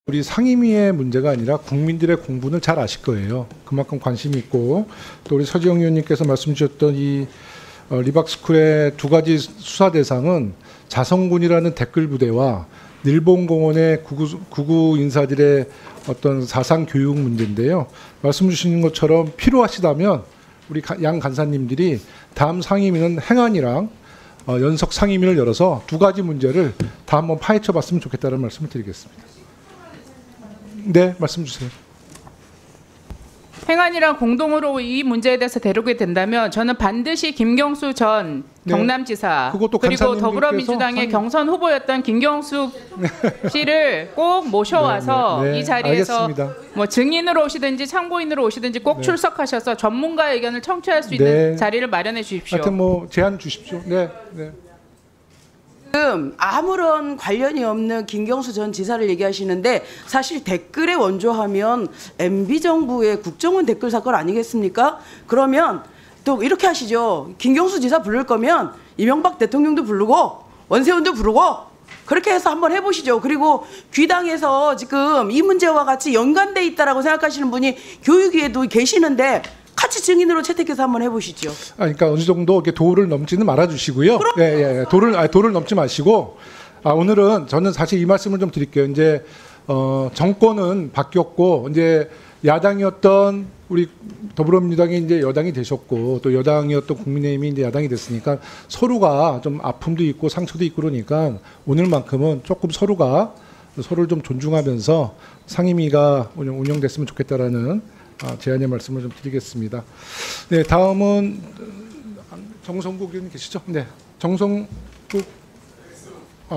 우리 상임위의 문제가 아니라 국민들의 공분을 잘 아실 거예요. 그만큼 관심이 있고 또 우리 서지영 의원님께서 말씀 주셨던 이 리박스쿨의 두 가지 수사 대상은 자성군이라는 댓글 부대와 일본공원의 구구 인사들의 어떤 사상 교육 문제인데요. 말씀 주시는 것처럼 필요하시다면 우리 양 간사님들이 다음 상임위는 행안이랑 연석 상임위를 열어서 두 가지 문제를 다 한번 파헤쳐 봤으면 좋겠다는 말씀을 드리겠습니다. 네, 말씀 주세요. 행안이랑 공동으로 이 문제에 대해서 다루게 된다면 저는 반드시 김경수 전 경남지사 그리고 더불어민주당의 경선 후보였던 김경수 씨를 꼭 모셔와서 이 자리에서 뭐 증인으로 오시든지 참고인으로 오시든지 꼭 출석하셔서 전문가의 의견을 청취할 수 있는 자리를 마련해 주십시오. 하여튼 뭐 제안 주십시오. 네. 지금 아무런 관련이 없는 김경수 전 지사를 얘기하시는데 사실 댓글에 원조하면 MB정부의 국정원 댓글 사건 아니겠습니까? 그러면 또 이렇게 하시죠. 김경수 지사 부를 거면 이명박 대통령도 부르고 원세훈도 부르고 그렇게 해서 한번 해보시죠. 그리고 귀당에서 지금 이 문제와 같이 연관돼 있다라고 생각하시는 분이 교육위에도 계시는데 같이 증인으로 채택해서 한번 해보시죠. 그러니까 어느 정도 이렇게 도를 넘지는 말아주시고요. 도를 넘지 마시고 오늘은 저는 사실 이 말씀을 좀 드릴게요. 이제 정권은 바뀌었고 이제 야당이었던 우리 더불어민주당이 이제 여당이 되셨고 또 여당이었던 국민의힘이 이제 야당이 됐으니까 서로가 좀 아픔도 있고 상처도 있고 그러니까 오늘만큼은 조금 서로를 좀 존중하면서 상임위가 운영됐으면 좋겠다라는 제안의 말씀을 좀 드리겠습니다. 네, 다음은 정성국 의원님 계시죠? 네, 정성국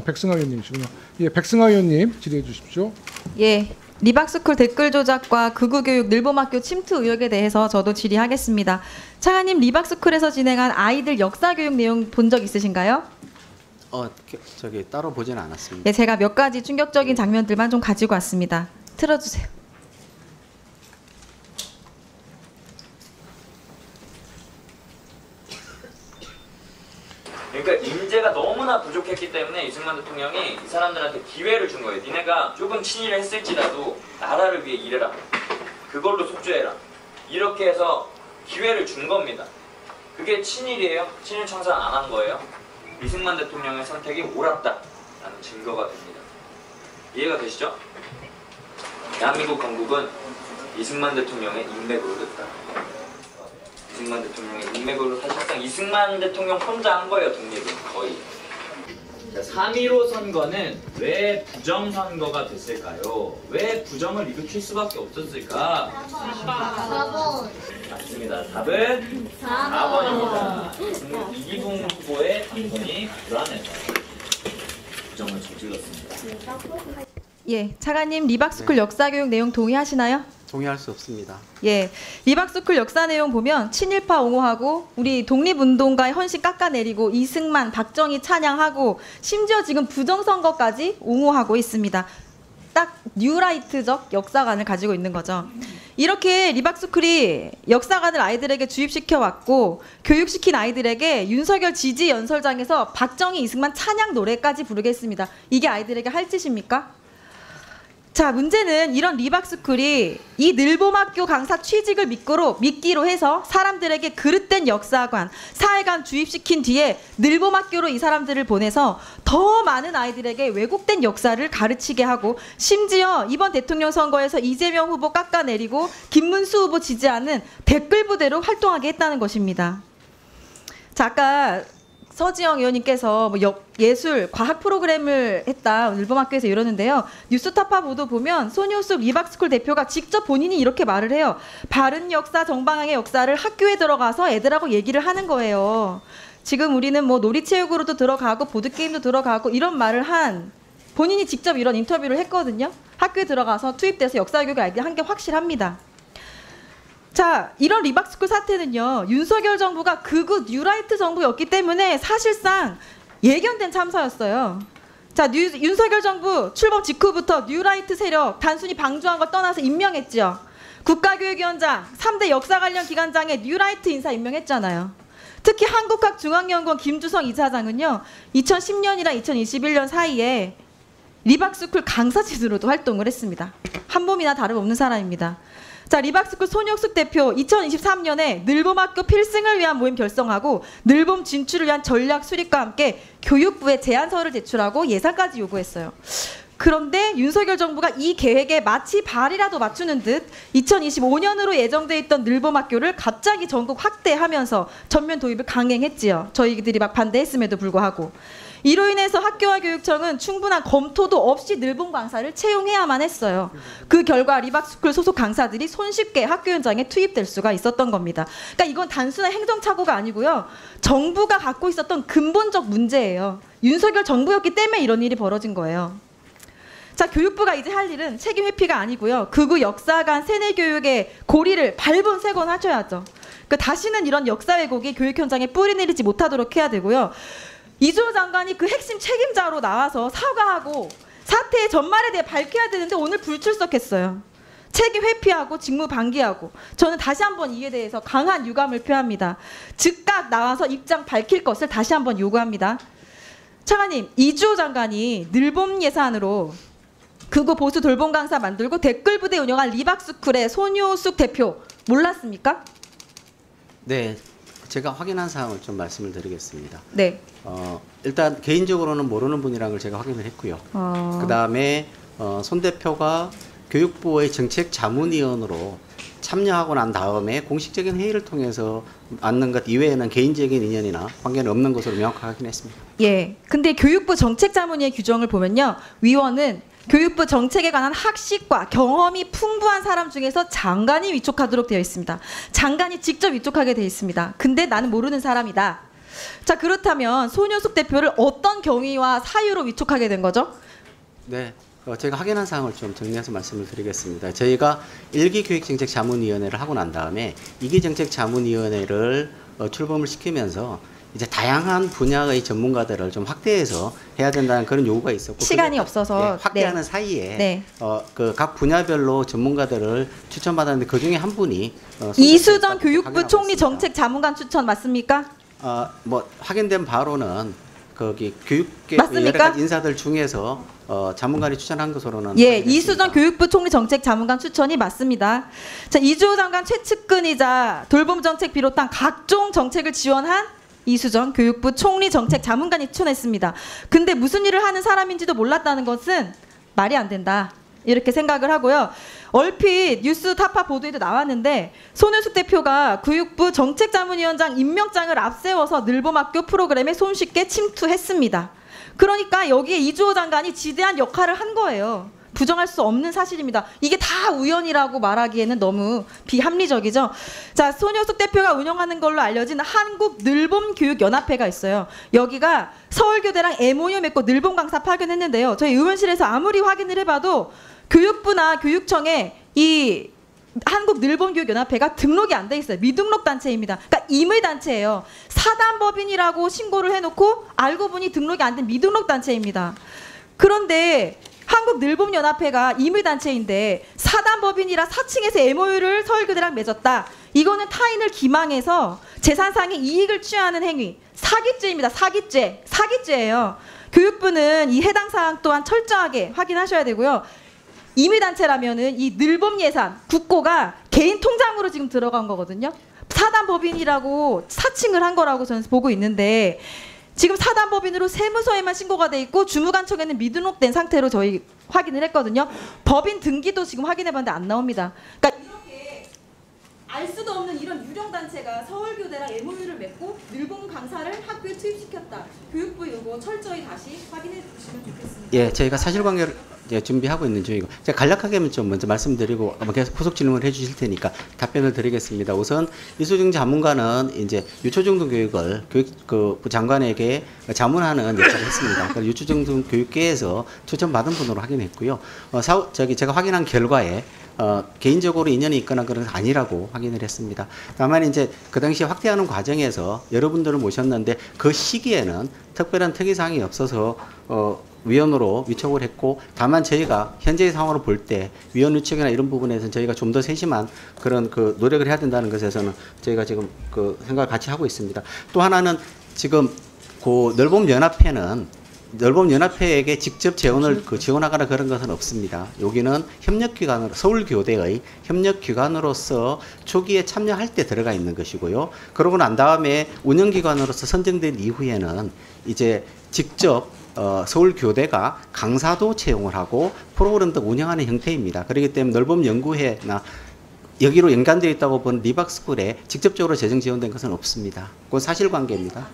백승하 의원님이시군요. 예, 백승하 의원님 질의해 주십시오. 예, 리박스쿨 댓글 조작과 극우교육 늘봄학교 침투 의혹에 대해서 저도 질의하겠습니다. 차관님, 리박스쿨에서 진행한 아이들 역사교육 내용 본 적 있으신가요? 따로 보지는 않았습니다. 네, 제가 몇 가지 충격적인 장면들만 좀 가지고 왔습니다. 틀어주세요. 그러니까 인재가 너무나 부족했기 때문에 이승만 대통령이 이 사람들한테 기회를 준 거예요. 니네가 조금 친일을 했을지라도 나라를 위해 일해라. 그걸로 속죄해라. 이렇게 해서 기회를 준 겁니다. 그게 친일이에요? 친일 청산 안 한 거예요? 이승만 대통령의 선택이 옳았다라는 증거가 됩니다. 이해가 되시죠? 대한민국 건국은 이승만 대통령의 인맥으로 됐다. 이승만 대통령의 인맥으로 사실상 이승만 대통령 혼자 한 거예요, 독립은 거의. 3.15 선거는 왜 부정선거가 됐을까요? 왜 부정을 일으킬 수밖에 없었을까? 4번. 맞습니다. 답은 4번입니다. 이기붕 후보의 당선이 불안해서 부정을 저질렀습니다. 예, 차관님, 리박스쿨 역사교육 내용 동의하시나요? 동의할 수 없습니다. 예, 리박스쿨 역사 내용 보면 친일파 옹호하고 우리 독립운동가의 헌신 깎아내리고 이승만, 박정희 찬양하고 심지어 지금 부정선거까지 옹호하고 있습니다. 딱 뉴라이트적 역사관을 가지고 있는 거죠. 이렇게 리박스쿨이 역사관을 아이들에게 주입시켜왔고 교육시킨 아이들에게 윤석열 지지 연설장에서 박정희, 이승만 찬양 노래까지 부르겠습니다. 이게 아이들에게 할 짓입니까? 자, 문제는 이런 리박스쿨이 이 늘봄학교 강사 취직을 미끼로 해서 사람들에게 그릇된 역사관, 사회관 주입시킨 뒤에 늘봄학교로 이 사람들을 보내서 더 많은 아이들에게 왜곡된 역사를 가르치게 하고 심지어 이번 대통령 선거에서 이재명 후보 깎아내리고 김문수 후보 지지하는 댓글 부대로 활동하게 했다는 것입니다. 자, 아까 서지영 의원님께서 뭐 예술, 과학 프로그램을 했다 늘봄학교에서 이러는데요. 뉴스타파 보도 보면 손효숙 리박스쿨 대표가 직접 본인이 이렇게 말을 해요. 바른 역사, 정방향의 역사를 학교에 들어가서 애들하고 얘기를 하는 거예요. 지금 우리는 뭐 놀이체육으로도 들어가고 보드게임도 들어가고 이런 말을 한 본인이 직접 이런 인터뷰를 했거든요. 학교에 들어가서 투입돼서 역사교육을 아이들이 한 게 확실합니다. 자, 이런 리박스쿨 사태는요, 윤석열 정부가 극우 뉴라이트 정부였기 때문에 사실상 예견된 참사였어요. 자, 윤석열 정부 출범 직후부터 뉴라이트 세력 단순히 방조한 걸 떠나서 임명했죠. 국가교육위원장, 3대 역사 관련 기관장에 뉴라이트 인사 임명했잖아요. 특히 한국학중앙연구원 김주성 이사장은요, 2010년이랑 2021년 사이에 리박스쿨 강사진으로도 활동을 했습니다. 한 몸이나 다름없는 사람입니다. 자, 리박스쿨 손혁숙 대표 2023년에 늘봄학교 필승을 위한 모임 결성하고 늘봄 진출을 위한 전략 수립과 함께 교육부에 제안서를 제출하고 예산까지 요구했어요. 그런데 윤석열 정부가 이 계획에 마치 발이라도 맞추는 듯 2025년으로 예정돼 있던 늘봄학교를 갑자기 전국 확대하면서 전면 도입을 강행했지요. 저희들이 막 반대했음에도 불구하고. 이로 인해서 학교와 교육청은 충분한 검토도 없이 늘봄 강사를 채용해야만 했어요. 그 결과 리박스쿨 소속 강사들이 손쉽게 학교 현장에 투입될 수가 있었던 겁니다. 그러니까 이건 단순한 행정착오가 아니고요. 정부가 갖고 있었던 근본적 문제예요. 윤석열 정부였기 때문에 이런 일이 벌어진 거예요. 자, 교육부가 이제 할 일은 책임 회피가 아니고요. 극우 역사관 세뇌 교육의 고리를 밟은 세건하셔야죠. 그러니까 다시는 이런 역사 왜곡이 교육 현장에 뿌리내리지 못하도록 해야 되고요. 이주호 장관이 그 핵심 책임자로 나와서 사과하고 사태의 전말에 대해 밝혀야 되는데 오늘 불출석했어요. 책임 회피하고 직무 방기하고 저는 다시 한번 이에 대해서 강한 유감을 표합니다. 즉각 나와서 입장 밝힐 것을 다시 한번 요구합니다. 차관님, 이주호 장관이 늘봄 예산으로 극우 보수 돌봄 강사 만들고 댓글 부대 운영한 리박스쿨의 손효숙 대표 몰랐습니까? 네, 제가 확인한 사항을 좀 말씀을 드리겠습니다. 네. 일단 개인적으로는 모르는 분이라는 걸 제가 확인을 했고요. 그다음에 손 대표가 교육부의 정책 자문위원으로 참여하고 난 다음에 공식적인 회의를 통해서 앉는 것 이외에는 개인적인 인연이나 관계는 없는 것으로 명확하게 확인했습니다. 예. 근데 교육부 정책자문위의 규정을 보면요. 위원은 교육부 정책에 관한 학식과 경험이 풍부한 사람 중에서 장관이 위촉하도록 되어 있습니다. 장관이 직접 위촉하게 되어 있습니다. 근데 나는 모르는 사람이다. 자, 그렇다면 손효숙 대표를 어떤 경위와 사유로 위촉하게 된 거죠? 네. 제가 확인한 사항을 좀 정리해서 말씀을 드리겠습니다. 저희가 1기 교육정책자문위원회를 하고 난 다음에 2기 정책자문위원회를 출범을 시키면서 이제 다양한 분야의 전문가들을 좀 확대해서 해야 된다는 그런 요구가 있었고 시간이 없어서 확대하는 네. 사이에 네. 그 각 분야별로 전문가들을 추천받았는데 그 중에 한 분이 이수정 교육부 총리 정책 자문관 추천 맞습니까? 뭐 확인된 바로는 거기 교육계 맞습니까? 여러 가지 인사들 중에서 자문관이 추천한 것으로는 예, 이수정 교육부 총리 정책 자문관 추천이 맞습니다. 자, 이주호 장관 최측근이자 돌봄 정책 비롯한 각종 정책을 지원한 이수정 교육부 총리 정책 자문관이 추천했습니다. 근데 무슨 일을 하는 사람인지도 몰랐다는 것은 말이 안 된다. 이렇게 생각을 하고요. 얼핏 뉴스 타파 보도에도 나왔는데 손효숙 대표가 교육부 정책자문위원장 임명장을 앞세워서 늘봄학교 프로그램에 손쉽게 침투했습니다. 그러니까 여기에 이주호 장관이 지대한 역할을 한 거예요. 부정할 수 없는 사실입니다. 이게 다 우연이라고 말하기에는 너무 비합리적이죠. 자, 손효숙 대표가 운영하는 걸로 알려진 한국늘봄교육연합회가 있어요. 여기가 서울교대랑 MOU 맺고 늘봄 강사 파견했는데요. 저희 의원실에서 아무리 확인을 해봐도 교육부나 교육청에 이 한국늘봄교육연합회가 등록이 안 돼 있어요. 미등록 단체입니다. 그러니까 임의 단체예요. 사단법인이라고 신고를 해놓고 알고 보니 등록이 안 된 미등록 단체입니다. 그런데 한국늘봄연합회가 임의단체인데 사단법인이라 4층에서 MOU를 서울교대랑 맺었다. 이거는 타인을 기망해서 재산상의 이익을 취하는 행위. 사기죄입니다. 사기죄예요. 교육부는 이 해당 사항 또한 철저하게 확인하셔야 되고요. 임의단체라면은 이 늘봄 예산, 국고가 개인 통장으로 지금 들어간 거거든요. 사단법인이라고 사칭을 한 거라고 저는 보고 있는데 지금 사단법인으로 세무서에만 신고가 돼 있고 주무관청에는 미등록된 상태로 저희 확인을 했거든요. 법인 등기도 지금 확인해봤는데 안 나옵니다. 그러니까 이렇게 알 수도 없는 이런 유령단체가 서울교대랑 MOU를 맺고 늘봄 강사를 학교에 투입시켰다. 교육부 이거 철저히 다시 확인해 주시면 좋겠습니다. 예, 저희가 사실관계를 준비하고 있는 중이고 제가 간략하게 좀 먼저 말씀드리고 계속 후속 질문을 해주실 테니까 답변을 드리겠습니다. 우선 이수정 자문관은 이제 유초중등 교육을 교육부 장관에게 자문하는 역할을 했습니다. 그래서 유초중등 교육계에서 추천받은 분으로 확인했고요. 제가 확인한 결과에 개인적으로 인연이 있거나 그런 건 아니라고 확인을 했습니다. 다만 이제 그 당시에 확대하는 과정에서 여러분들을 모셨는데 그 시기에는 특별한 특이사항이 없어서 위원으로 위촉을 했고 다만 저희가 현재의 상황으로 볼 때 위원 위촉이나 이런 부분에서는 저희가 좀 더 세심한 그런 그 노력을 해야 된다는 것에서는 저희가 지금 그 생각을 같이 하고 있습니다. 또 하나는 지금 그 늘봄연합회는 넓음연합회에게 직접 지원하거나 그런 것은 없습니다. 여기는 협력기관으로 서울교대의 협력기관으로서 초기에 참여할 때 들어가 있는 것이고요. 그러고 난 다음에 운영기관으로서 선정된 이후에는 이제 직접 서울교대가 강사도 채용을 하고 프로그램 등 운영하는 형태입니다. 그렇기 때문에 넓음연구회나 여기로 연관되어 있다고 본 리박스쿨에 직접적으로 재정 지원된 것은 없습니다. 그건 사실관계입니다.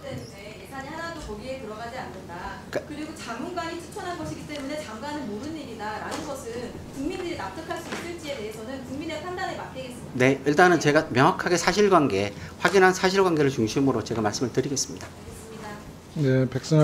예산이 하나도 거기에 들어가지 않는다. 그리고 자문관이 추천한 것이기 때문에 장관은 모르는 일이다라는 것은 국민들이 납득할 수 있을지에 대해서는 국민의 판단에 맡기겠습니다. 네, 일단은 제가 명확하게 사실관계, 확인한 사실관계를 중심으로 제가 말씀을 드리겠습니다. 네, 백승환